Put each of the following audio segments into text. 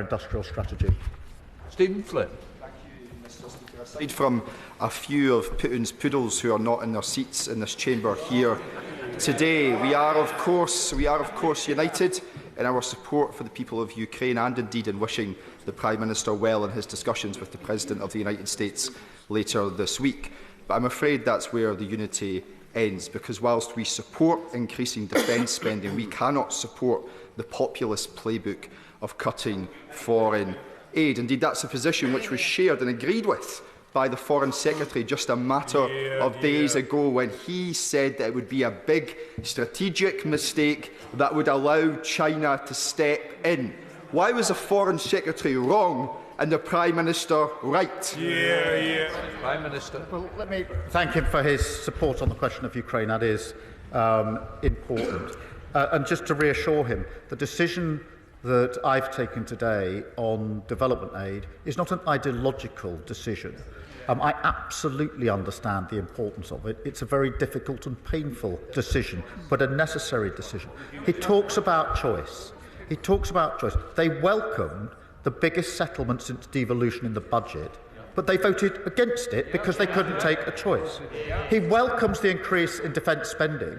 industrial strategy. Stephen Flynn. Thank you, Mr. Speaker. Aside from a few of Putin's poodles who are not in their seats in this chamber here today, we are of course united in our support for the people of Ukraine and indeed in wishing the Prime Minister well in his discussions with the President of the United States later this week. But I'm afraid that's where the unity ends, because whilst we support increasing defence spending, we cannot support the populist playbook of cutting foreign aid. Indeed, that's a position which was shared and agreed with by the Foreign Secretary just a matter of days ago, when he said that it would be a big strategic mistake that would allow China to step in. Why was the Foreign Secretary wrong and the Prime Minister right? Prime Minister. Well, let me thank him for his support on the question of Ukraine. That is important. And just to reassure him, the decision that I've taken today on development aid is not an ideological decision. I absolutely understand the importance of it. It's a very difficult and painful decision, but a necessary decision. He talks about choice. They welcomed the biggest settlement since devolution in the budget, but they voted against it because they couldn't take a choice. He welcomes the increase in defence spending,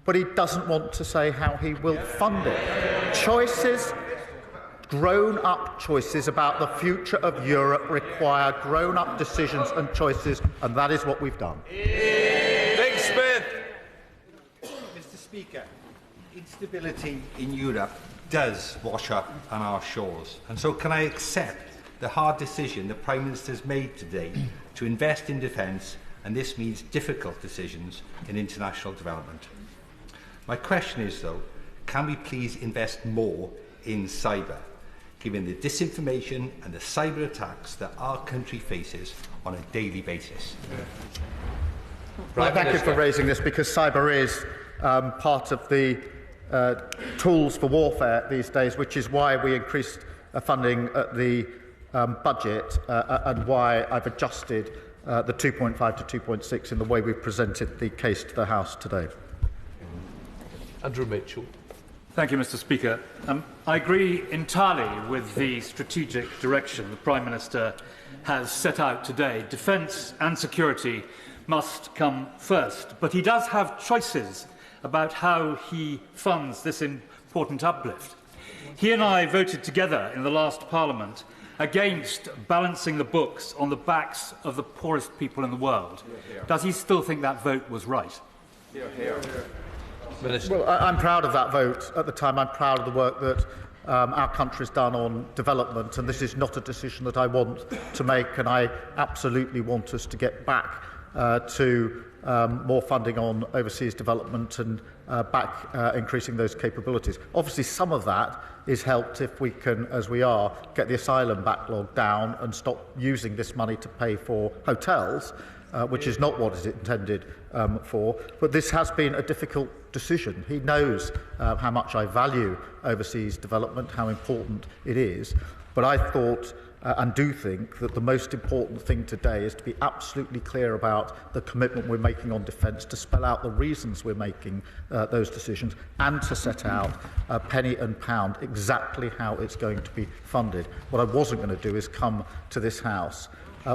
but he doesn't want to say how he will fund it. Choices, grown-up choices about the future of Europe require grown-up decisions and choices, and that is what we've done. Nick Smith. Mr. Speaker, instability in Europe does wash up on our shores, and so can I accept the hard decision the Prime Minister has made today to invest in defence, and this means difficult decisions in international development. My question is, though, can we please invest more in cyber, given the disinformation and the cyber attacks that our country faces on a daily basis? Well, thank you for raising this, because cyber is part of the tools for warfare these days, which is why we increased funding at the budget and why I've adjusted the 2.5 to 2.6 in the way we've presented the case to the House today. Andrew Mitchell. Thank you, Mr. Speaker. I agree entirely with the strategic direction the Prime Minister has set out today. Defence and security must come first, but he does have choices about how he funds this important uplift. He and I voted together in the last Parliament against balancing the books on the backs of the poorest people in the world. Does he still think that vote was right? Minister. Well, I'm proud of that vote at the time. I'm proud of the work that our country has done on development, and this is not a decision that I want to make, and I absolutely want us to get back to more funding on overseas development and increasing those capabilities. Obviously, some of that is helped if we can, as we are, get the asylum backlog down and stop using this money to pay for hotels, which is not what it's intended for. But this has been a difficult decision. He knows how much I value overseas development, how important it is. But I thought and do think that the most important thing today is to be absolutely clear about the commitment we're making on defence, to spell out the reasons we're making those decisions, and to set out penny and pound exactly how it's going to be funded. What I wasn't going to do is come to this House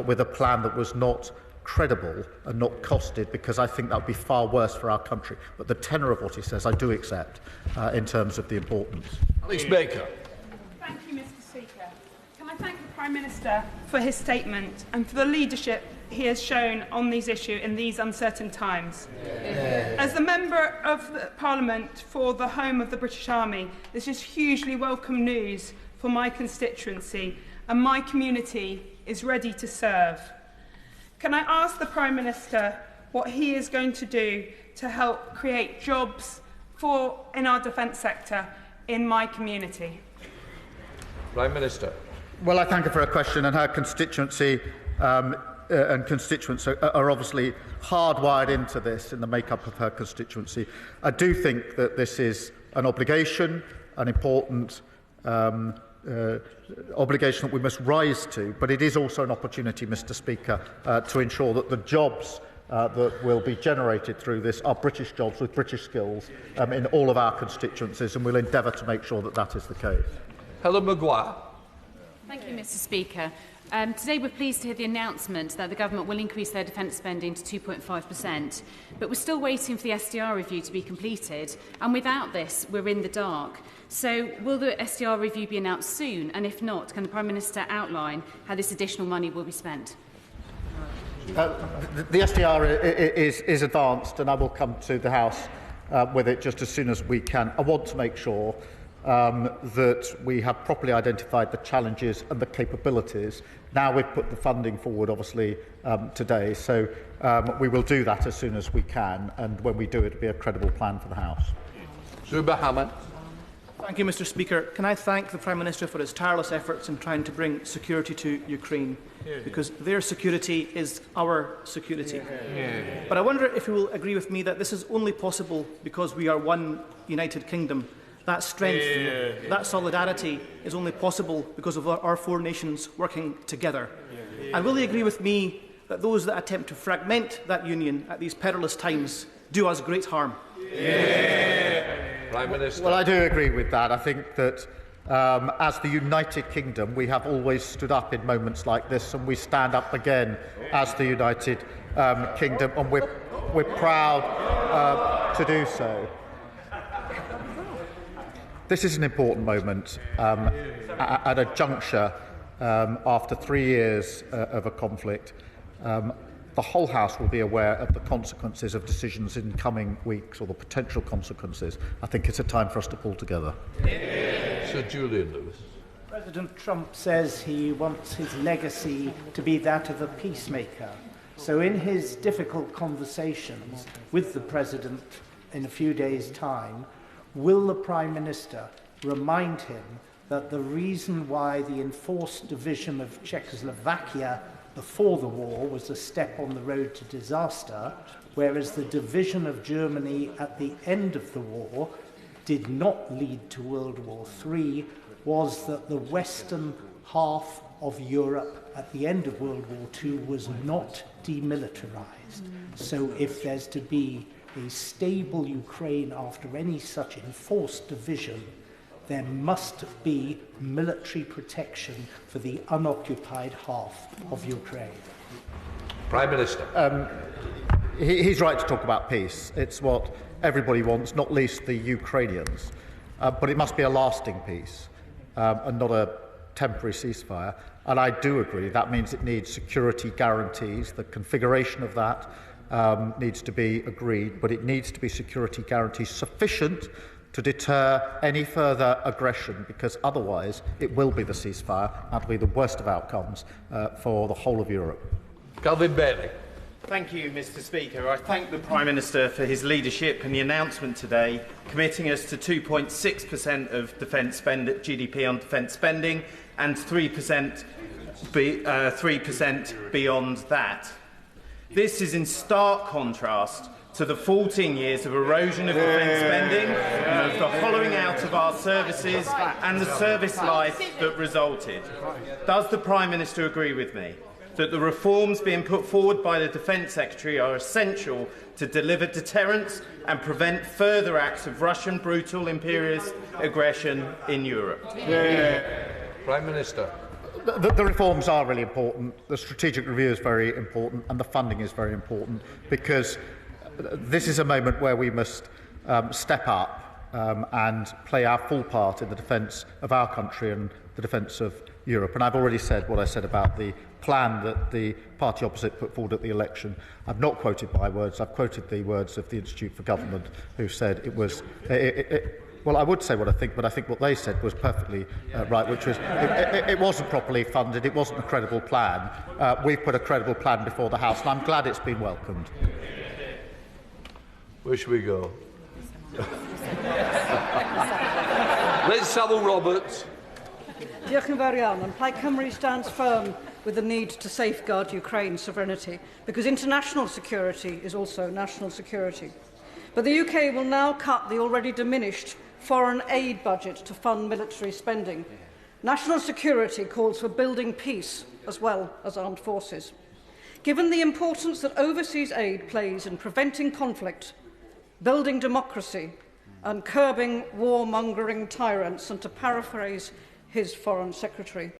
with a plan that was not credible and not costed, because I think that would be far worse for our country. But the tenor of what he says I do accept in terms of the importance. Alice Baker. Thank you, Mr. Speaker. Can I thank the Prime Minister for his statement and for the leadership he has shown on these issues in these uncertain times. As the Member of the Parliament for the home of the British Army, this is hugely welcome news for my constituency, and my community is ready to serve. Can I ask the Prime Minister what he is going to do to help create jobs in our defence sector in my community? Prime Minister. Well, I thank her for her question, and her constituency and constituents are obviously hardwired into this in the makeup of her constituency. I do think that this is an obligation, an important obligation that we must rise to, but it is also an opportunity, Mr. Speaker, to ensure that the jobs that will be generated through this are British jobs with British skills in all of our constituencies, and we'll endeavour to make sure that that is the case. Helen Maguire. Thank you, Mr Speaker. Today we're pleased to hear the announcement that the Government will increase their defence spending to 2.5%, but we're still waiting for the SDR review to be completed, and without this we're in the dark. So will the SDR review be announced soon, and if not, can the Prime Minister outline how this additional money will be spent? The SDR is advanced, and I will come to the House with it just as soon as we can. I want to make sure that we have properly identified the challenges and the capabilities. Now we've put the funding forward, obviously, today, so we will do that as soon as we can, and when we do, it will be a credible plan for the House. Zuba Hamad. Thank you, Mr Speaker. Can I thank the Prime Minister for his tireless efforts in trying to bring security to Ukraine, because their security is our security. But I wonder if you will agree with me that this is only possible because we are one United Kingdom. That strength, that solidarity is only possible because of our four nations working together. And will you agree with me that those that attempt to fragment that union at these perilous times do us great harm? Prime Minister. Well, I do agree with that. I think that as the United Kingdom, we have always stood up in moments like this, and we stand up again as the United Kingdom, and we're proud to do so. This is an important moment at a juncture after 3 years of a conflict. The whole House will be aware of the consequences of decisions in coming weeks, or the potential consequences. I think it's a time for us to pull together. Sir Julian Lewis. President Trump says he wants his legacy to be that of a peacemaker. So in his difficult conversations with the President in a few days' time, will the Prime Minister remind him that the reason why the enforced division of Czechoslovakia before the war was a step on the road to disaster, whereas the division of Germany at the end of the war did not lead to World War III, was that the western half of Europe at the end of World War II was not demilitarized. So if there's to be a stable Ukraine after any such enforced division, there must be military protection for the unoccupied half of Ukraine. Prime Minister. He's right to talk about peace. It's what everybody wants, not least the Ukrainians. But it must be a lasting peace and not a temporary ceasefire. And I do agree that means it needs security guarantees. The configuration of that needs to be agreed, but it needs to be security guarantees sufficient to deter any further aggression, because otherwise it will be the ceasefire and will be the worst of outcomes for the whole of Europe. Calvin Bailey. Thank you, Mr Speaker. I thank the Prime Minister for his leadership and the announcement today committing us to 2.6% of defence GDP on defence spending and 3% beyond that. This is in stark contrast to the 14 years of erosion of defence spending, and of the hollowing out of our services and the service life that resulted. Does the Prime Minister agree with me that the reforms being put forward by the Defence Secretary are essential to deliver deterrence and prevent further acts of Russian brutal imperialist aggression in Europe? Prime Minister. The reforms are really important, the strategic review is very important, and the funding is very important, because this is a moment where we must step up and play our full part in the defence of our country and the defence of Europe. And I've already said what I said about the plan that the party opposite put forward at the election. I've not quoted my words, I've quoted the words of the Institute for Government, who said it was... well, I would say what I think, but I think what they said was perfectly right, which was it wasn't properly funded, it wasn't a credible plan. We've put a credible plan before the House, and I'm glad it's been welcomed. Where should we go? Let's Savile Roberts. Diolch yn fawr iawn. And Plaid Cymru stands firm with the need to safeguard Ukraine's sovereignty, because international security is also national security. But the UK will now cut the already diminished foreign aid budget to fund military spending. National security calls for building peace as well as armed forces. Given the importance that overseas aid plays in preventing conflict, building democracy and curbing warmongering tyrants, and to paraphrase his Foreign Secretary,